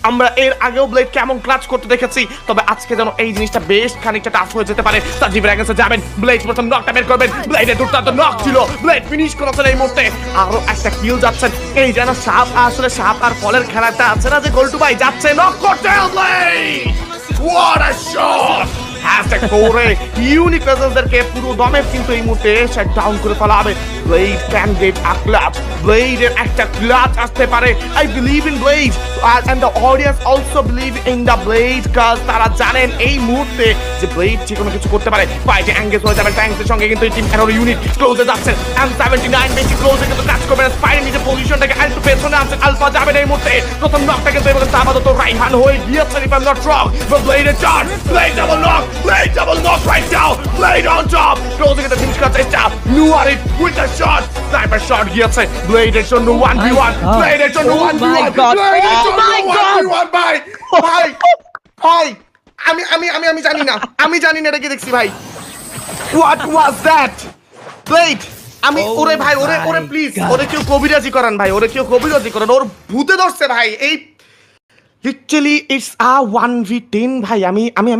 আমরা এর আগেও ব্লেড কেমন ক্লাচ করতে দেখেছি, তবে আজকে যেন এই জিনিসটা বেশ খানিকটা টাফ হয়ে যেতে পারে। সাজিবের এগেন্সে যাবেন, ব্লেড প্রথম নকটা বের করবেন, ব্লেডের দুর্দান্ত নক ছিল, ব্লেড ফিনিশ করেছেন এই মুহূর্তে। আরো একটা কিল যাচ্ছেন, এই যেন সাপ আসলে সাপ আর ফলের খেলাটা আছে না, যে গোল্টু ভাই যাচ্ছে নক করতে। Blade what a shot! Hashtag করে ইউনিক প্রেজেন্সদেরকে পুরো দমে কিন্তু এই মুহূর্তে শাট ডাউন করে ফেলা হবে। Blade can get a clutch, ব্লেডের একটা ক্লাচ আসতে পারে। I believe in Blade and the audience also believe in the Blade, কাজ তারা জানেন এই মুহূর্তে যে ব্লেড যে কোনো কিছু করতে পারে। ফাইটে এঙ্গেজ হয়ে যাবেন ট্যাঙ্কসের সঙ্গে, কিন্তু এই টিম এরর ইউনিট ক্লোজে যাচ্ছেন। M79 বেশি ক্লোজে কিন্তু কাজ করবেন, স্পাইনের নিচে পজিশনটাকে একটু পেছনে আনছেন। আলফা যাবেন এই মুহূর্তে, প্রথম নকটা কিন্তু এবার আপাতত রাইহান হয়ে গিয়েছেন, if I am not wrong. ব্লেডের charge, Blade double knock, Blade double knock right now. Blade on top. Closing at the finish cut this down. Nuari with the shot. Sniper shot gets it. Blade is on the 1v1. Blade is on the 1v1. Blade is on the 1v1 ভাই। ভাই আমি জানি না। আমি জানি না এটা কি দেখছি ভাই। What was that? Blade ওরে ভাই ওরে প্লিজ ওরে কেউ কবিরাজি করান ভাই, ওরে কেউ কবিরাজি করান, ওর ভূতে ধরছে ভাই। এই লিটারালি ইটস আ 1v10 ভাই। আমি